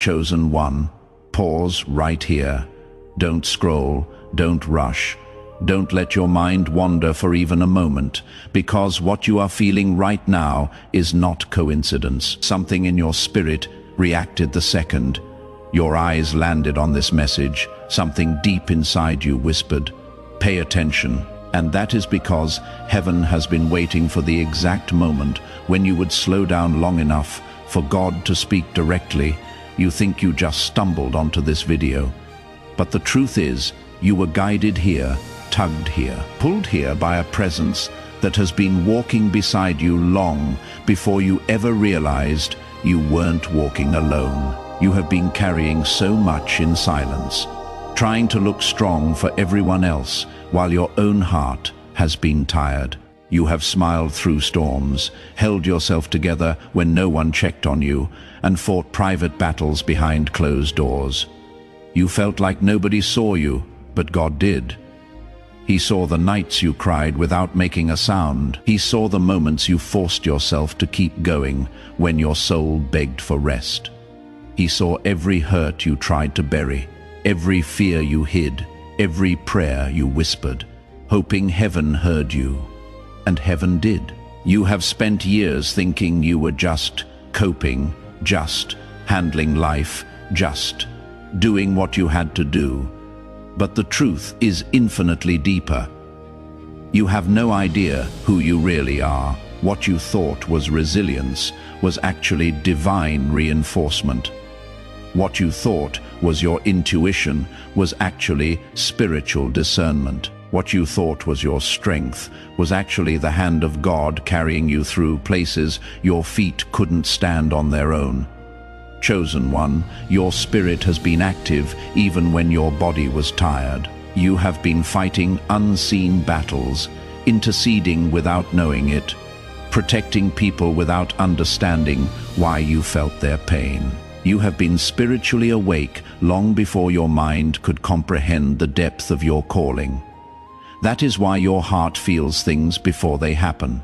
chosen one. Pause right here. Don't scroll, don't rush. Don't let your mind wander for even a moment, because what you are feeling right now is not coincidence. Something in your spirit reacted the second your eyes landed on this message. Something deep inside you whispered, "Pay attention." And that is because heaven has been waiting for the exact moment when you would slow down long enough for God to speak directly. You think you just stumbled onto this video, but the truth is, you were guided here, tugged here, pulled here by a presence that has been walking beside you long before you ever realized you weren't walking alone. You have been carrying so much in silence, trying to look strong for everyone else while your own heart has been tired. You have smiled through storms, held yourself together when no one checked on you, and fought private battles behind closed doors. You felt like nobody saw you, but God did. He saw the nights you cried without making a sound. He saw the moments you forced yourself to keep going when your soul begged for rest. He saw every hurt you tried to bury, every fear you hid, every prayer you whispered, hoping heaven heard you. And heaven did. You have spent years thinking you were just coping, just handling life, just doing what you had to do. But the truth is infinitely deeper. You have no idea who you really are. What you thought was resilience was actually divine reinforcement. What you thought was your intuition was actually spiritual discernment. What you thought was your strength was actually the hand of God carrying you through places your feet couldn't stand on their own. Chosen one, your spirit has been active even when your body was tired. You have been fighting unseen battles, interceding without knowing it, protecting people without understanding why you felt their pain. You have been spiritually awake long before your mind could comprehend the depth of your calling. That is why your heart feels things before they happen.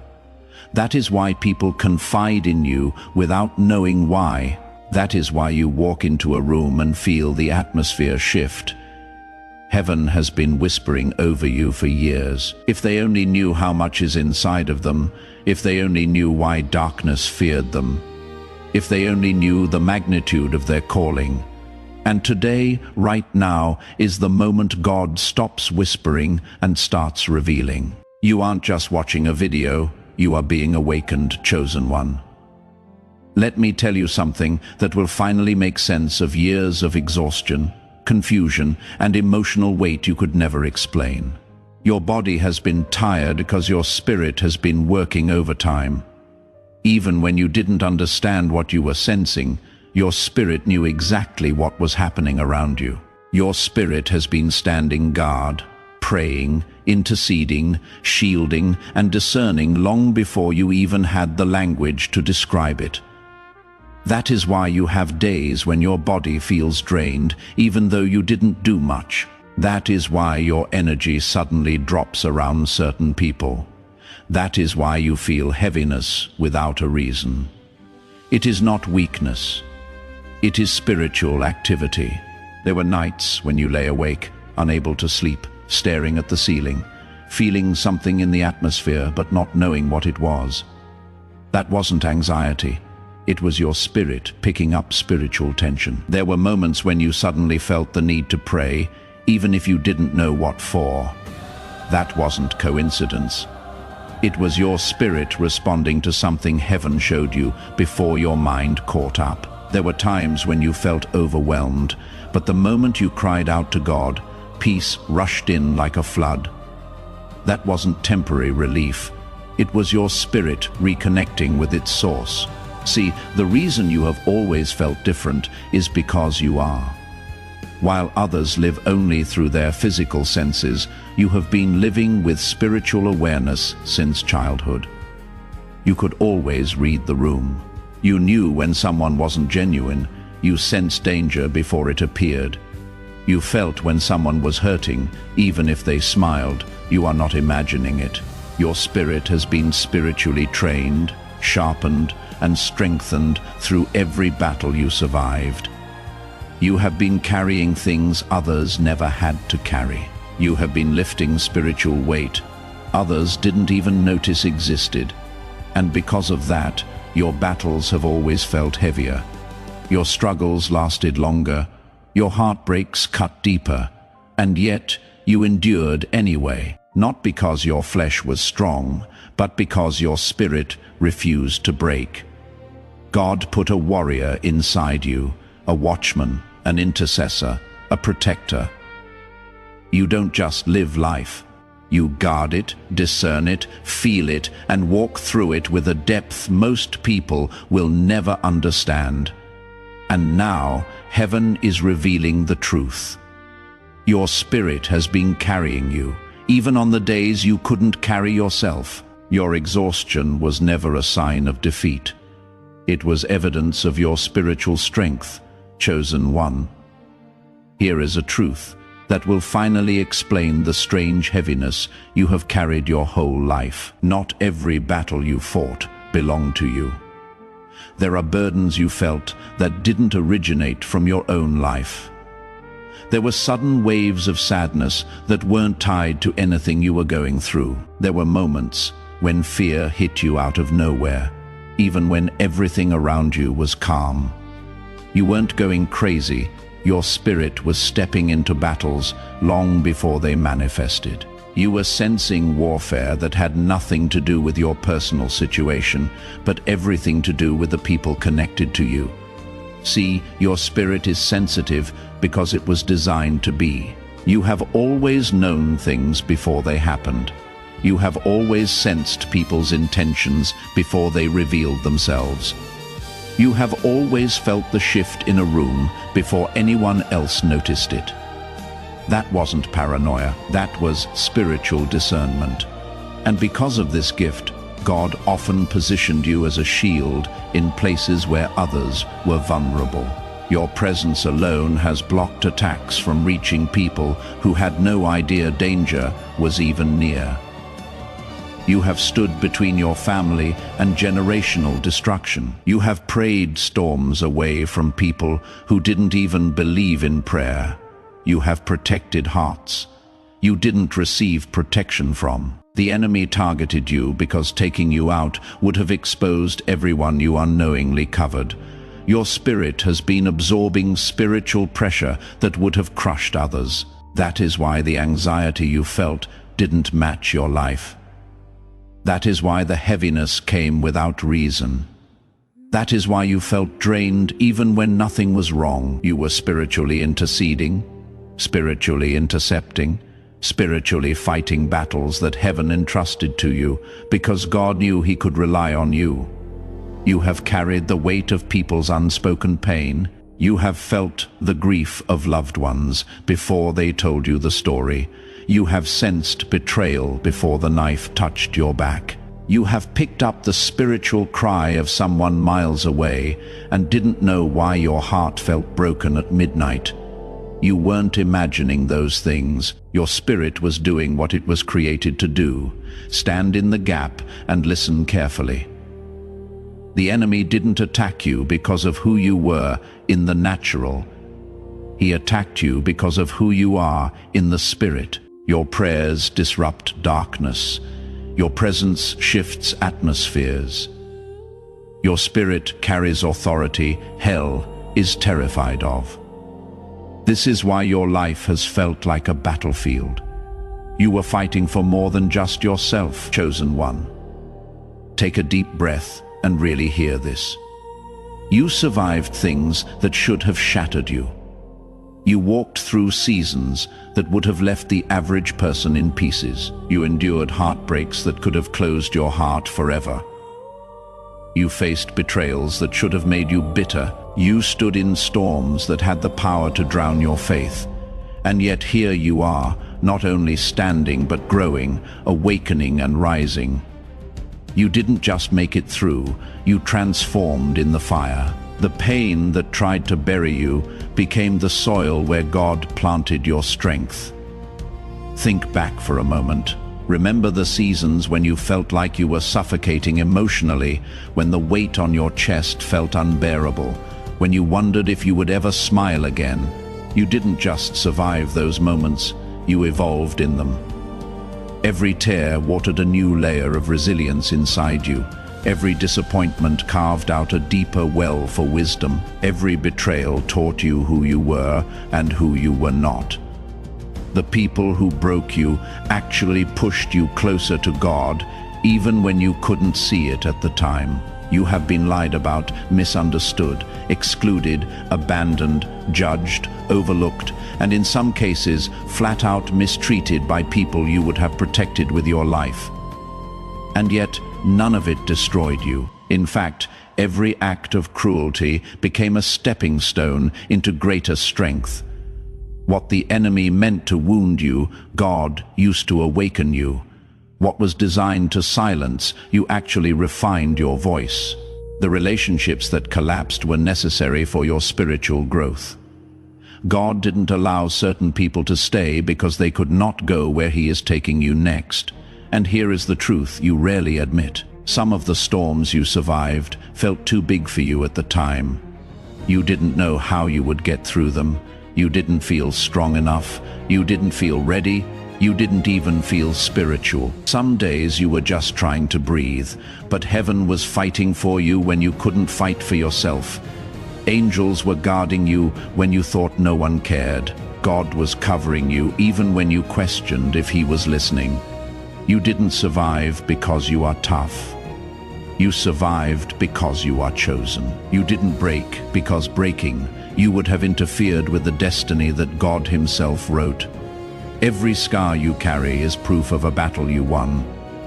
That is why people confide in you without knowing why. That is why you walk into a room and feel the atmosphere shift. Heaven has been whispering over you for years. If they only knew how much is inside of them, if they only knew why darkness feared them, if they only knew the magnitude of their calling. And today, right now, is the moment God stops whispering and starts revealing. You aren't just watching a video, you are being awakened, chosen one. Let me tell you something that will finally make sense of years of exhaustion, confusion, and emotional weight you could never explain. Your body has been tired because your spirit has been working overtime. Even when you didn't understand what you were sensing, your spirit knew exactly what was happening around you. Your spirit has been standing guard, praying, interceding, shielding, and discerning long before you even had the language to describe it. That is why you have days when your body feels drained, even though you didn't do much. That is why your energy suddenly drops around certain people. That is why you feel heaviness without a reason. It is not weakness. It is spiritual activity. There were nights when you lay awake, unable to sleep, staring at the ceiling, feeling something in the atmosphere but not knowing what it was. That wasn't anxiety. It was your spirit picking up spiritual tension. There were moments when you suddenly felt the need to pray, even if you didn't know what for. That wasn't coincidence. It was your spirit responding to something heaven showed you before your mind caught up. There were times when you felt overwhelmed, but the moment you cried out to God, peace rushed in like a flood. That wasn't temporary relief. It was your spirit reconnecting with its source. See, the reason you have always felt different is because you are. While others live only through their physical senses, you have been living with spiritual awareness since childhood. You could always read the room. You knew when someone wasn't genuine. You sensed danger before it appeared. You felt when someone was hurting, even if they smiled. You are not imagining it. Your spirit has been spiritually trained, sharpened, and strengthened through every battle you survived. You have been carrying things others never had to carry. You have been lifting spiritual weight others didn't even notice existed. And because of that, your battles have always felt heavier. Your struggles lasted longer, your heartbreaks cut deeper, and yet you endured anyway, not because your flesh was strong, but because your spirit refused to break. God put a warrior inside you, a watchman, an intercessor, a protector. You don't just live life. You guard it, discern it, feel it, and walk through it with a depth most people will never understand. And now, heaven is revealing the truth. Your spirit has been carrying you, even on the days you couldn't carry yourself. Your exhaustion was never a sign of defeat. It was evidence of your spiritual strength, chosen one. Here is a truth that will finally explain the strange heaviness you have carried your whole life. Not every battle you fought belonged to you. There are burdens you felt that didn't originate from your own life. There were sudden waves of sadness that weren't tied to anything you were going through. There were moments when fear hit you out of nowhere, even when everything around you was calm. You weren't going crazy. Your spirit was stepping into battles long before they manifested. You were sensing warfare that had nothing to do with your personal situation, but everything to do with the people connected to you. See, your spirit is sensitive because it was designed to be. You have always known things before they happened. You have always sensed people's intentions before they revealed themselves. You have always felt the shift in a room before anyone else noticed it. That wasn't paranoia, that was spiritual discernment. And because of this gift, God often positioned you as a shield in places where others were vulnerable. Your presence alone has blocked attacks from reaching people who had no idea danger was even near. You have stood between your family and generational destruction. You have prayed storms away from people who didn't even believe in prayer. You have protected hearts you didn't receive protection from. The enemy targeted you because taking you out would have exposed everyone you unknowingly covered. Your spirit has been absorbing spiritual pressure that would have crushed others. That is why the anxiety you felt didn't match your life. That is why the heaviness came without reason. That is why you felt drained even when nothing was wrong. You were spiritually interceding, spiritually intercepting, spiritually fighting battles that heaven entrusted to you because God knew He could rely on you. You have carried the weight of people's unspoken pain. You have felt the grief of loved ones before they told you the story. You have sensed betrayal before the knife touched your back. You have picked up the spiritual cry of someone miles away and didn't know why your heart felt broken at midnight. You weren't imagining those things. Your spirit was doing what it was created to do. Stand in the gap and listen carefully. The enemy didn't attack you because of who you were in the natural. He attacked you because of who you are in the spirit. Your prayers disrupt darkness. Your presence shifts atmospheres. Your spirit carries authority hell is terrified of. This is why your life has felt like a battlefield. You were fighting for more than just yourself, chosen one. Take a deep breath and really hear this. You survived things that should have shattered you. You walked through seasons that would have left the average person in pieces. You endured heartbreaks that could have closed your heart forever. You faced betrayals that should have made you bitter. You stood in storms that had the power to drown your faith. And yet here you are, not only standing but growing, awakening and rising. You didn't just make it through, you transformed in the fire. The pain that tried to bury you became the soil where God planted your strength. Think back for a moment. Remember the seasons when you felt like you were suffocating emotionally, when the weight on your chest felt unbearable, when you wondered if you would ever smile again. You didn't just survive those moments, you evolved in them. Every tear watered a new layer of resilience inside you. Every disappointment carved out a deeper well for wisdom. Every betrayal taught you who you were and who you were not. The people who broke you actually pushed you closer to God, even when you couldn't see it at the time. You have been lied about, misunderstood, excluded, abandoned, judged, overlooked, and in some cases, flat out mistreated by people you would have protected with your life. And yet, none of it destroyed you. In fact, every act of cruelty became a stepping stone into greater strength. What the enemy meant to wound you, God used to awaken you. What was designed to silence, you actually refined your voice. The relationships that collapsed were necessary for your spiritual growth. God didn't allow certain people to stay because they could not go where He is taking you next. And here is the truth you rarely admit. Some of the storms you survived felt too big for you at the time. You didn't know how you would get through them. You didn't feel strong enough. You didn't feel ready. You didn't even feel spiritual. Some days you were just trying to breathe, but heaven was fighting for you when you couldn't fight for yourself. Angels were guarding you when you thought no one cared. God was covering you even when you questioned if He was listening. You didn't survive because you are tough. You survived because you are chosen. You didn't break because breaking you would have interfered with the destiny that God Himself wrote. Every scar you carry is proof of a battle you won.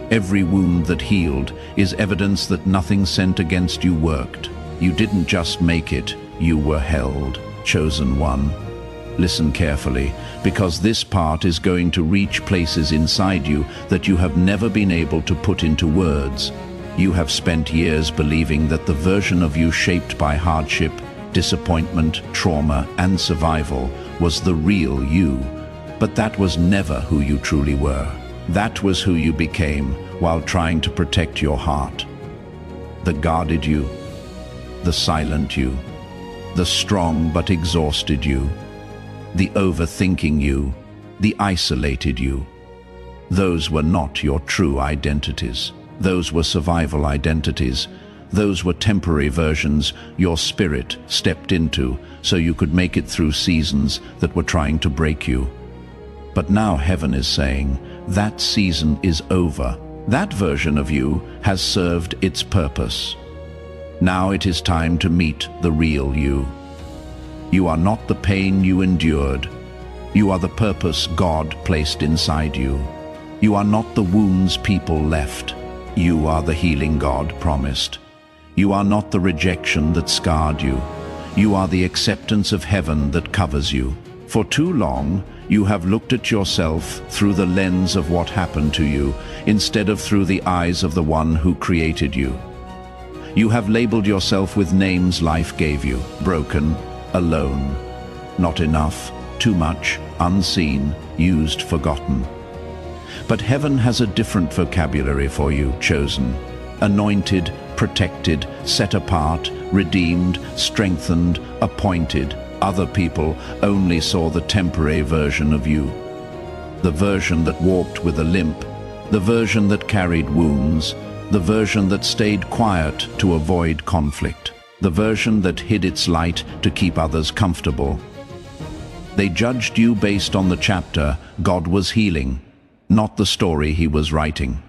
Every wound that healed is evidence that nothing sent against you worked. You didn't just make it, you were held, chosen one. Listen carefully, because this part is going to reach places inside you that you have never been able to put into words. You have spent years believing that the version of you shaped by hardship, disappointment, trauma, and survival was the real you. But that was never who you truly were. That was who you became while trying to protect your heart. The guarded you, the silent you, the strong but exhausted you, the overthinking you, the isolated you. Those were not your true identities. Those were survival identities. Those were temporary versions your spirit stepped into so you could make it through seasons that were trying to break you. But now heaven is saying, that season is over. That version of you has served its purpose. Now it is time to meet the real you. You are not the pain you endured. You are the purpose God placed inside you. You are not the wounds people left. You are the healing God promised. You are not the rejection that scarred you. You are the acceptance of heaven that covers you. For too long, you have looked at yourself through the lens of what happened to you, instead of through the eyes of the one who created you. You have labeled yourself with names life gave you: broken, alone, not enough, too much, unseen, used, forgotten. But heaven has a different vocabulary for you: chosen, anointed, protected, set apart, redeemed, strengthened, appointed. Other people only saw the temporary version of you. The version that walked with a limp, the version that carried wounds, the version that stayed quiet to avoid conflict, the version that hid its light to keep others comfortable. They judged you based on the chapter God was healing, not the story He was writing.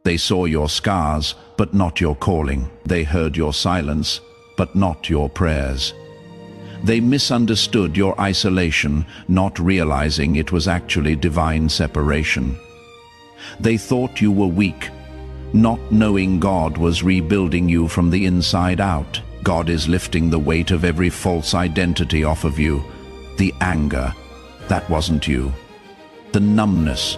They saw your scars, but not your calling. They heard your silence, but not your prayers. They misunderstood your isolation, not realizing it was actually divine separation. They thought you were weak, not knowing God was rebuilding you from the inside out. God is lifting the weight of every false identity off of you. The anger, that wasn't you. The numbness,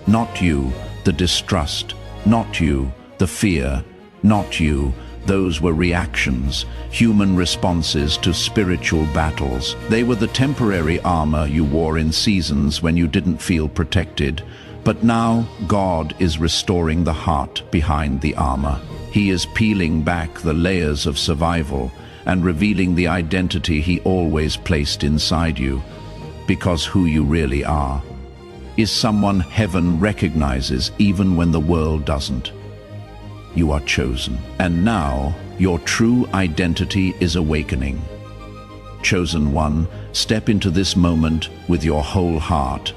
not you. The distrust, not you. The fear, not you. Those were reactions, human responses to spiritual battles. They were the temporary armor you wore in seasons when you didn't feel protected. But now God is restoring the heart behind the armor. He is peeling back the layers of survival, and revealing the identity he always placed inside you, because who you really are is someone heaven recognizes even when the world doesn't. You are chosen, and now your true identity is awakening. Chosen one, step into this moment with your whole heart,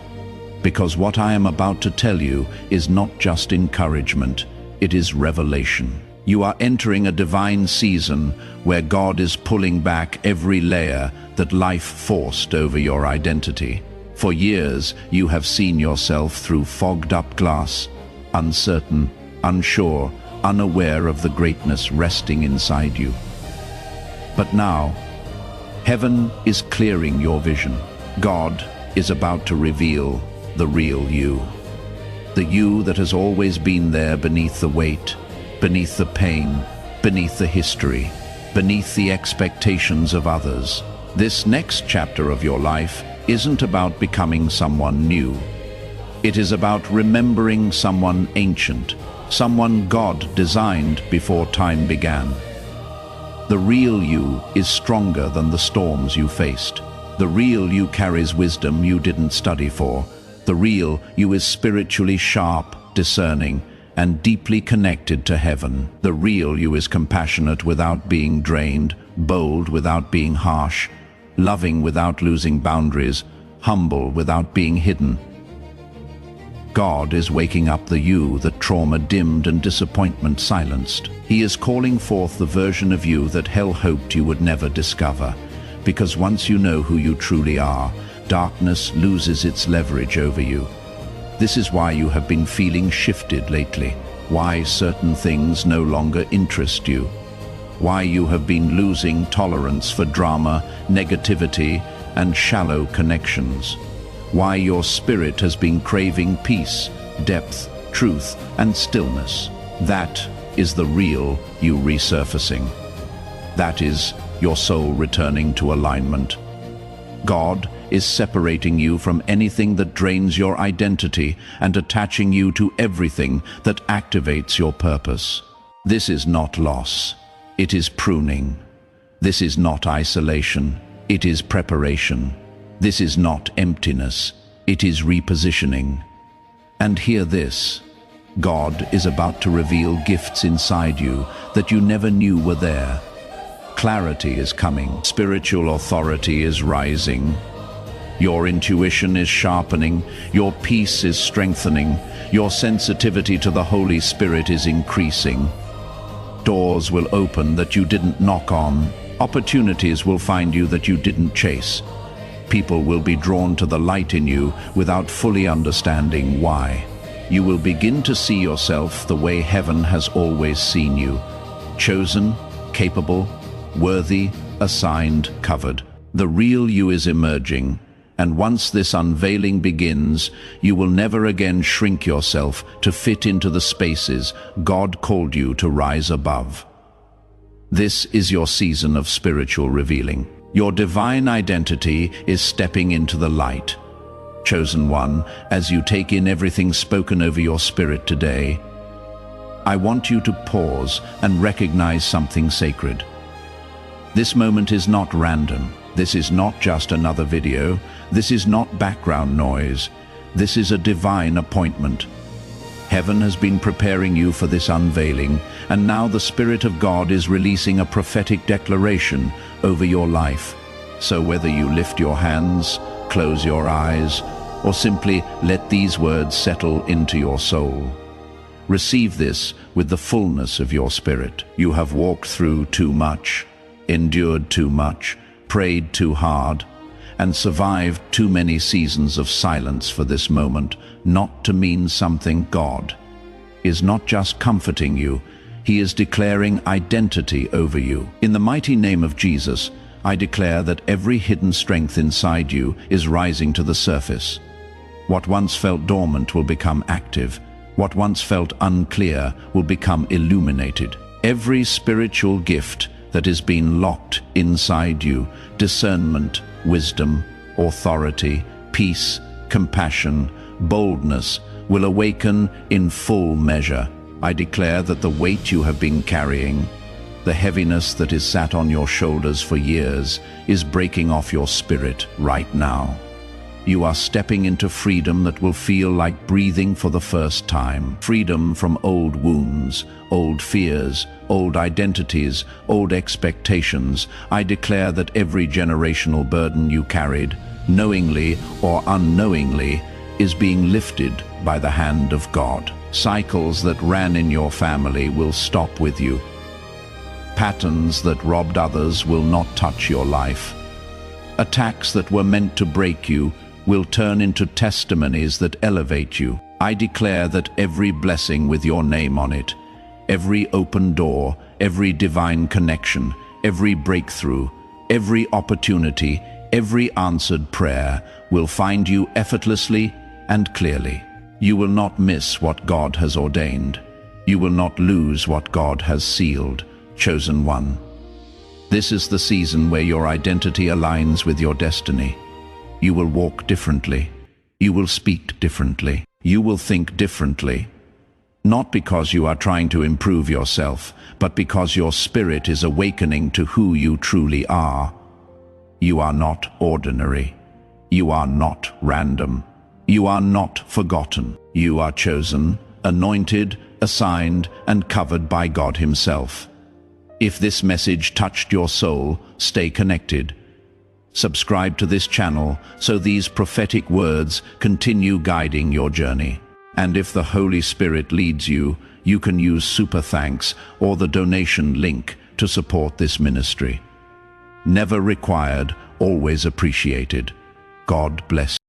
because what I am about to tell you is not just encouragement, it is revelation. You are entering a divine season where God is pulling back every layer that life forced over your identity. For years, you have seen yourself through fogged-up glass, uncertain, unsure, unaware of the greatness resting inside you. But now, heaven is clearing your vision. God is about to reveal the real you. The you that has always been there beneath the weight, beneath the pain, beneath the history, beneath the expectations of others. This next chapter of your life isn't about becoming someone new. It is about remembering someone ancient, someone God designed before time began. The real you is stronger than the storms you faced. The real you carries wisdom you didn't study for. The real you is spiritually sharp, discerning, and deeply connected to heaven. The real you is compassionate without being drained, bold without being harsh, loving without losing boundaries, humble without being hidden. God is waking up the you that trauma dimmed and disappointment silenced. He is calling forth the version of you that hell hoped you would never discover. Because once you know who you truly are, darkness loses its leverage over you. This is why you have been feeling shifted lately, why certain things no longer interest you, why you have been losing tolerance for drama, negativity, and shallow connections, why your spirit has been craving peace, depth, truth, and stillness. That is the real you resurfacing. That is your soul returning to alignment. God is separating you from anything that drains your identity and attaching you to everything that activates your purpose. This is not loss. It is pruning. This is not isolation. It is preparation. This is not emptiness. It is repositioning. And hear this. God is about to reveal gifts inside you that you never knew were there. Clarity is coming. Spiritual authority is rising. Your intuition is sharpening. Your peace is strengthening. Your sensitivity to the Holy Spirit is increasing. Doors will open that you didn't knock on. Opportunities will find you that you didn't chase. People will be drawn to the light in you without fully understanding why. You will begin to see yourself the way heaven has always seen you. Chosen, capable, worthy, assigned, covered. The real you is emerging, and once this unveiling begins, you will never again shrink yourself to fit into the spaces God called you to rise above. This is your season of spiritual revealing. Your divine identity is stepping into the light. Chosen one, as you take in everything spoken over your spirit today, I want you to pause and recognize something sacred. This moment is not random. This is not just another video. This is not background noise. This is a divine appointment. Heaven has been preparing you for this unveiling, and now the Spirit of God is releasing a prophetic declaration over your life. So whether you lift your hands, close your eyes, or simply let these words settle into your soul, receive this with the fullness of your spirit. You have walked through too much, endured too much, prayed too hard, and survived too many seasons of silence for this moment not to mean something. God is not just comforting you, He is declaring identity over you. In the mighty name of Jesus, I declare that every hidden strength inside you is rising to the surface. What once felt dormant will become active. What once felt unclear will become illuminated. Every spiritual gift that has been locked inside you, discernment, wisdom, authority, peace, compassion, boldness, will awaken in full measure. I declare that the weight you have been carrying, The heaviness that is sat on your shoulders for years is breaking off your spirit right now. You are stepping into freedom that will feel like breathing for the first time. Freedom from old wounds, old fears, old identities, old expectations. I declare that every generational burden you carried, knowingly or unknowingly, is being lifted by the hand of God. Cycles that ran in your family will stop with you. Patterns that robbed others will not touch your life. Attacks that were meant to break you will turn into testimonies that elevate you. I declare that every blessing with your name on it, every open door, every divine connection, every breakthrough, every opportunity, every answered prayer will find you effortlessly and clearly. You will not miss what God has ordained. You will not lose what God has sealed. Chosen one. This is the season where your identity aligns with your destiny. You will walk differently. You will speak differently. You will think differently. Not because you are trying to improve yourself, but because your spirit is awakening to who you truly are. You are not ordinary. You are not random. You are not forgotten. You are chosen, anointed, assigned, and covered by God Himself. If this message touched your soul, stay connected. Subscribe to this channel so these prophetic words continue guiding your journey. And if the Holy Spirit leads you, you can use Super Thanks or the donation link to support this ministry. Never required, always appreciated. God bless.